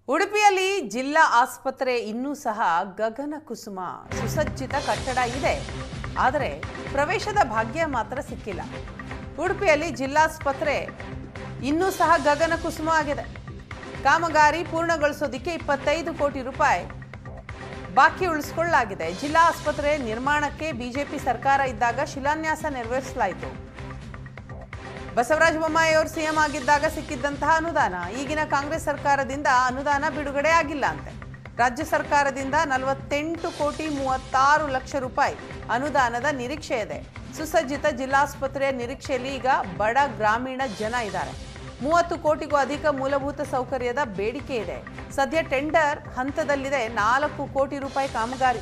ಉಡುಪಿಯಲ್ಲಿ ಜಿಲ್ಲಾ ಆಸ್ಪತ್ರೆ ಇನ್ನೂ ಸಹ ಗಗನ ಕುಸುಮ ಸುಸಜ್ಜಿತ ಕಟ್ಟಡ ಇದೆ. ಆದರೆ ಪ್ರವೇಶದ ಭಾಗ್ಯ ಮಾತ್ರ ಸಿಕ್ಕಿಲ್ಲ. ಉಡುಪಿಯಲ್ಲಿ ಜಿಲ್ಲಾಸ್ಪತ್ರೆ ಇನ್ನೂ ಸಹ ಗಗನ ಕುಸುಮ ಆಗಿದೆ. ಕಾಮಗಾರಿ ಪೂರ್ಣಗೊಳಿಸೋದಕ್ಕೆ 25 ಕೋಟಿ ರೂಪಾಯಿ ಬಾಕಿ ಉಳಿಸಿಕೊಳ್ಳಲಾಗಿದೆ. ಜಿಲ್ಲಾ ಆಸ್ಪತ್ರೆ ನಿರ್ಮಾಣಕ್ಕೆ ಬಿಜೆಪಿ ಸರ್ಕಾರ ಇದ್ದಾಗ ಶಿಲಾನ್ಯಾಸ ನೆರವೇರಿಸಲಾಯಿತು. ಬಸವರಾಜ ಬೊಮ್ಮಾಯಿ ಅವರು ಸಿಎಂ ಆಗಿದ್ದಾಗ ಸಿಕ್ಕಿದ್ದಂತಹ ಅನುದಾನ ಈಗಿನ ಕಾಂಗ್ರೆಸ್ ಸರ್ಕಾರದಿಂದ ಅನುದಾನ ಬಿಡುಗಡೆ ಆಗಿಲ್ಲ ಅಂತೆ. ರಾಜ್ಯ ಸರ್ಕಾರದಿಂದ 48 ಕೋಟಿ 36 ಲಕ್ಷ ರೂಪಾಯಿ ಅನುದಾನದ ನಿರೀಕ್ಷೆ ಇದೆ. ಸುಸಜ್ಜಿತ ಜಿಲ್ಲಾಸ್ಪತ್ರೆಯ ನಿರೀಕ್ಷೆಯಲ್ಲಿ ಈಗ ಬಡ ಗ್ರಾಮೀಣ ಜನ ಇದ್ದಾರೆ. 30 ಕೋಟಿಗೂ ಅಧಿಕ ಮೂಲಭೂತ ಸೌಕರ್ಯದ ಬೇಡಿಕೆ ಇದೆ. ಸದ್ಯ ಟೆಂಡರ್ ಹಂತದಲ್ಲಿದೆ. 4 ಕೋಟಿ ರೂಪಾಯಿ ಕಾಮಗಾರಿ.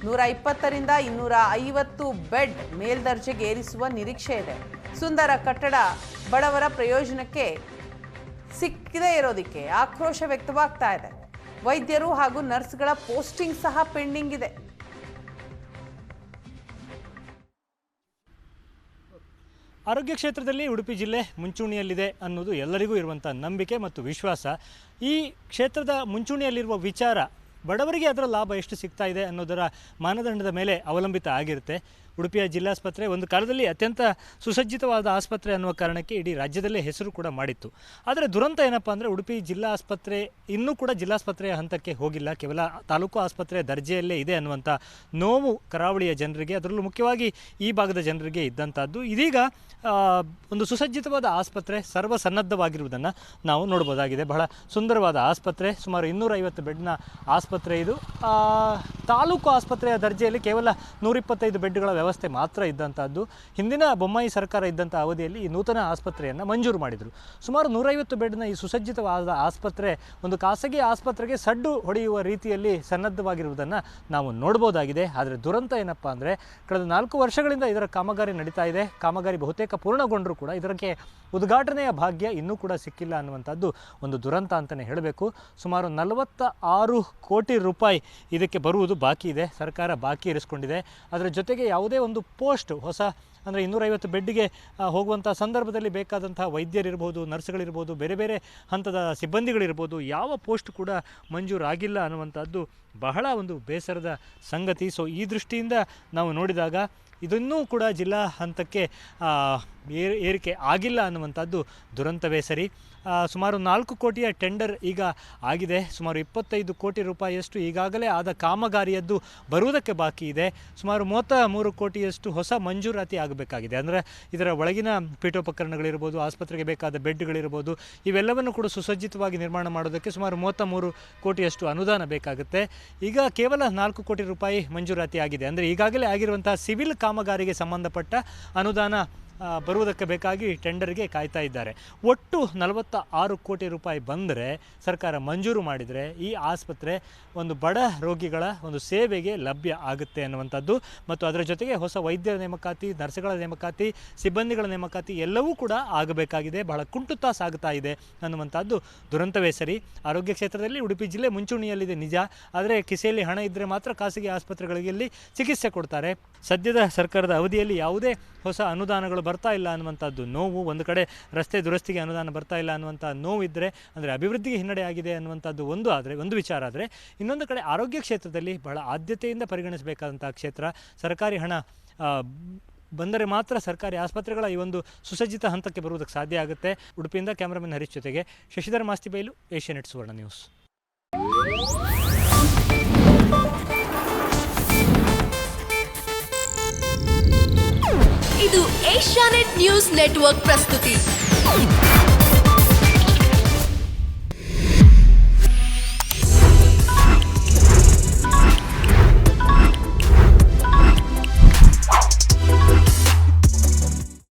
120ರಿಂದ 250 ಬೆಡ್ ಮೇಲ್ದರ್ಜೆಗೆ ಏರಿಸುವ ನಿರೀಕ್ಷೆ ಇದೆ. ಸುಂದರ ಕಟ್ಟಡ ಬಡವರ ಪ್ರಯೋಜನಕ್ಕೆ ಸಿಕ್ಕದೇ ಇರೋದಕ್ಕೆ ಆಕ್ರೋಶ ವ್ಯಕ್ತವಾಗ್ತಾ ಇದೆ. ವೈದ್ಯರು ಹಾಗೂ ನರ್ಸ್ಗಳ ಪೋಸ್ಟಿಂಗ್ ಸಹ ಪೆಂಡಿಂಗ್ ಇದೆ. ಆರೋಗ್ಯ ಕ್ಷೇತ್ರದಲ್ಲಿ ಉಡುಪಿ ಜಿಲ್ಲೆ ಮುಂಚೂಣಿಯಲ್ಲಿದೆ ಅನ್ನೋದು ಎಲ್ಲರಿಗೂ ಇರುವಂಥ ನಂಬಿಕೆ ಮತ್ತು ವಿಶ್ವಾಸ. ಈ ಕ್ಷೇತ್ರದ ಮುಂಚೂಣಿಯಲ್ಲಿರುವ ವಿಚಾರ ಬಡವರಿಗೆ ಅದರ ಲಾಭ ಎಷ್ಟು ಸಿಗ್ತಾ ಇದೆ ಅನ್ನೋದರ ಮಾನದಂಡದ ಮೇಲೆ ಅವಲಂಬಿತ ಆಗಿರುತ್ತೆ. ಉಡುಪಿಯ ಜಿಲ್ಲಾಸ್ಪತ್ರೆ ಒಂದು ಕಾಲದಲ್ಲಿ ಅತ್ಯಂತ ಸುಸಜ್ಜಿತವಾದ ಆಸ್ಪತ್ರೆ ಅನ್ನುವ ಕಾರಣಕ್ಕೆ ಇಡೀ ರಾಜ್ಯದಲ್ಲೇ ಹೆಸರು ಕೂಡ ಮಾಡಿತ್ತು. ಆದರೆ ದುರಂತ ಏನಪ್ಪ ಅಂದರೆ ಉಡುಪಿ ಜಿಲ್ಲಾ ಆಸ್ಪತ್ರೆ ಇನ್ನೂ ಕೂಡ ಜಿಲ್ಲಾಸ್ಪತ್ರೆಯ ಹಂತಕ್ಕೆ ಹೋಗಿಲ್ಲ. ಕೇವಲ ತಾಲೂಕು ಆಸ್ಪತ್ರೆಯ ದರ್ಜೆಯಲ್ಲೇ ಇದೆ ಅನ್ನುವಂಥ ನೋವು ಕರಾವಳಿಯ ಜನರಿಗೆ, ಅದರಲ್ಲೂ ಮುಖ್ಯವಾಗಿ ಈ ಭಾಗದ ಜನರಿಗೆ ಇದ್ದಂಥದ್ದು. ಇದೀಗ ಒಂದು ಸುಸಜ್ಜಿತವಾದ ಆಸ್ಪತ್ರೆ ಸರ್ವಸನ್ನದ್ಧವಾಗಿರುವುದನ್ನು ನಾವು ನೋಡ್ಬೋದಾಗಿದೆ. ಬಹಳ ಸುಂದರವಾದ ಆಸ್ಪತ್ರೆ, ಸುಮಾರು 250 ಬೆಡ್ನ ಆಸ್ಪತ್ರೆ ಇದು. ತಾಲೂಕು ಆಸ್ಪತ್ರೆಯ ದರ್ಜೆಯಲ್ಲಿ ಕೇವಲ 125 ಬೆಡ್ಗಳ ವ್ಯವಸ್ಥೆ ಮಾತ್ರ ಇದ್ದಂಥದ್ದು. ಹಿಂದಿನ ಬೊಮ್ಮಾಯಿ ಸರ್ಕಾರ ಇದ್ದಂಥ ಅವಧಿಯಲ್ಲಿ ಈ ನೂತನ ಆಸ್ಪತ್ರೆಯನ್ನು ಮಂಜೂರು ಮಾಡಿದರು. ಸುಮಾರು 150 ಬೆಡ್ನ ಈ ಸುಸಜ್ಜಿತವಾದ ಆಸ್ಪತ್ರೆ ಒಂದು ಖಾಸಗಿ ಆಸ್ಪತ್ರೆಗೆ ಸಡ್ಡು ಹೊಡೆಯುವ ರೀತಿಯಲ್ಲಿ ಸನ್ನದ್ಧವಾಗಿರುವುದನ್ನು ನಾವು ನೋಡ್ಬೋದಾಗಿದೆ. ಆದರೆ ದುರಂತ ಏನಪ್ಪ ಅಂದರೆ ಕಳೆದ 4 ವರ್ಷಗಳಿಂದ ಇದರ ಕಾಮಗಾರಿ ನಡೀತಾ ಇದೆ. ಕಾಮಗಾರಿ ಬಹುತೇಕ ಪೂರ್ಣಗೊಂಡರೂ ಕೂಡ ಇದಕ್ಕೆ ಉದ್ಘಾಟನೆಯ ಭಾಗ್ಯ ಇನ್ನೂ ಕೂಡ ಸಿಕ್ಕಿಲ್ಲ ಅನ್ನುವಂಥದ್ದು ಒಂದು ದುರಂತ ಅಂತಲೇ ಹೇಳಬೇಕು. ಸುಮಾರು 46 ಕೋಟಿ ರೂಪಾಯಿ ಇದಕ್ಕೆ ಬರುವುದು ಬಾಕಿ ಇದೆ. ಸರ್ಕಾರ ಬಾಕಿ ಇರಿಸ್ಕೊಂಡಿದೆ. ಅದರ ಜೊತೆಗೆ ಯಾವುದೇ ಒಂದು ಪೋಸ್ಟ್ ಹೊಸ ಅಂದರೆ 250 ಬೆಡ್ಗೆ ಹೋಗುವಂಥ ಸಂದರ್ಭದಲ್ಲಿ ಬೇಕಾದಂಥ ವೈದ್ಯರಿರ್ಬೋದು, ನರ್ಸ್ಗಳಿರ್ಬೋದು, ಬೇರೆ ಬೇರೆ ಹಂತದ ಸಿಬ್ಬಂದಿಗಳಿರ್ಬೋದು, ಯಾವ ಪೋಸ್ಟ್ ಕೂಡ ಮಂಜೂರಾಗಿಲ್ಲ ಅನ್ನುವಂಥದ್ದು ಬಹಳ ಒಂದು ಬೇಸರದ ಸಂಗತಿ. ಸೊ ಈ ದೃಷ್ಟಿಯಿಂದ ನಾವು ನೋಡಿದಾಗ ಇದನ್ನೂ ಕೂಡ ಜಿಲ್ಲಾ ಹಂತಕ್ಕೆ ಏರಿಕೆ ಆಗಿಲ್ಲ ಅನ್ನುವಂಥದ್ದು ದುರಂತವೇ ಸರಿ. ಸುಮಾರು 4 ಕೋಟಿಯ ಟೆಂಡರ್ ಈಗ ಆಗಿದೆ. ಸುಮಾರು 25 ಕೋಟಿ ರೂಪಾಯಿಯಷ್ಟು ಈಗಾಗಲೇ ಆದ ಕಾಮಗಾರಿಯದ್ದು ಬರುವುದಕ್ಕೆ ಬಾಕಿ ಇದೆ. ಸುಮಾರು 33 ಕೋಟಿಯಷ್ಟು ಹೊಸ ಮಂಜೂರಾತಿ ಆಗಬೇಕಾಗಿದೆ. ಅಂದರೆ ಇದರ ಒಳಗಿನ ಪೀಠೋಪಕರಣಗಳಿರ್ಬೋದು, ಆಸ್ಪತ್ರೆಗೆ ಬೇಕಾದ ಬೆಡ್ಗಳಿರ್ಬೋದು, ಇವೆಲ್ಲವನ್ನು ಕೂಡ ಸುಸಜ್ಜಿತವಾಗಿ ನಿರ್ಮಾಣ ಮಾಡೋದಕ್ಕೆ ಸುಮಾರು 33 ಕೋಟಿಯಷ್ಟು ಅನುದಾನ ಬೇಕಾಗುತ್ತೆ. ಈಗ ಕೇವಲ 4 ಕೋಟಿ ರೂಪಾಯಿ ಮಂಜೂರಾತಿ ಆಗಿದೆ. ಅಂದರೆ ಈಗಾಗಲೇ ಆಗಿರುವಂತಹ ಸಿವಿಲ್ ಕಾಮಗಾರಿಗೆ ಸಂಬಂಧಪಟ್ಟ ಅನುದಾನ ಬರುವುದಕ್ಕೆ ಬೇಕಾಗಿ ಟೆಂಡರ್ಗೆ ಕಾಯ್ತಾ ಇದ್ದಾರೆ. ಒಟ್ಟು 46 ಕೋಟಿ ರೂಪಾಯಿ ಬಂದರೆ, ಸರ್ಕಾರ ಮಂಜೂರು ಮಾಡಿದರೆ ಈ ಆಸ್ಪತ್ರೆ ಒಂದು ಬಡ ರೋಗಿಗಳ ಒಂದು ಸೇವೆಗೆ ಲಭ್ಯ ಆಗುತ್ತೆ ಅನ್ನುವಂಥದ್ದು. ಮತ್ತು ಅದರ ಜೊತೆಗೆ ಹೊಸ ವೈದ್ಯರ ನೇಮಕಾತಿ, ನರ್ಸ್ಗಳ ನೇಮಕಾತಿ, ಸಿಬ್ಬಂದಿಗಳ ನೇಮಕಾತಿ ಎಲ್ಲವೂ ಕೂಡ ಆಗಬೇಕಾಗಿದೆ. ಬಹಳ ಕುಂಟುತ್ತಾ ಸಾಗುತ್ತಾ ಇದೆ ಅನ್ನುವಂಥದ್ದು ದುರಂತವೇ ಸರಿ. ಆರೋಗ್ಯ ಕ್ಷೇತ್ರದಲ್ಲಿ ಉಡುಪಿ ಜಿಲ್ಲೆ ಮುಂಚೂಣಿಯಲ್ಲಿದೆ ನಿಜ. ಆದರೆ ಕಿಸೆಯಲ್ಲಿ ಹಣ ಇದ್ದರೆ ಮಾತ್ರ ಖಾಸಗಿ ಆಸ್ಪತ್ರೆಗಳಲ್ಲಿ ಚಿಕಿತ್ಸೆ ಕೊಡ್ತಾರೆ. ಸದ್ಯದ ಸರ್ಕಾರದ ಅವಧಿಯಲ್ಲಿ ಯಾವುದೇ ಹೊಸ ಅನುದಾನಗಳು ಬರ್ತಾ ಇಲ್ಲ ಅನ್ನುವಂಥದ್ದು ನೋವು. ಒಂದು ಕಡೆ ರಸ್ತೆ ದುರಸ್ತಿಗೆ ಅನುದಾನ ಬರ್ತಾ ಇಲ್ಲ ಅನ್ನುವಂಥ ನೋವು ಇದ್ದರೆ, ಅಂದರೆ ಅಭಿವೃದ್ಧಿಗೆ ಹಿನ್ನಡೆ ಆಗಿದೆ ಅನ್ನುವಂಥದ್ದು ಒಂದು ವಿಚಾರ ಆದರೆ, ಇನ್ನೊಂದು ಕಡೆ ಆರೋಗ್ಯ ಕ್ಷೇತ್ರದಲ್ಲಿ ಬಹಳ ಆದ್ಯತೆಯಿಂದ ಪರಿಗಣಿಸಬೇಕಾದಂಥ ಕ್ಷೇತ್ರ. ಸರ್ಕಾರಿ ಹಣ ಬಂದರೆ ಮಾತ್ರ ಸರ್ಕಾರಿ ಆಸ್ಪತ್ರೆಗಳ ಈ ಒಂದು ಸುಸಜ್ಜಿತ ಹಂತಕ್ಕೆ ಬರುವುದಕ್ಕೆ ಸಾಧ್ಯ ಆಗುತ್ತೆ. ಉಡುಪಿಯಿಂದ ಕ್ಯಾಮರಾಮನ್ ಹರೀಶ್ ಜೊತೆಗೆ ಶಶಿಧರ ಮಾಸ್ತಿಬೈಲು, ಏಷ್ಯಾನೆಟ್ ಸುವರ್ಣ ನ್ಯೂಸ್. ಇದು ಏಷ್ಯಾನೆಟ್ ನ್ಯೂಸ್ ನೆಟ್ವರ್ಕ್ ಪ್ರಸ್ತುತಿ.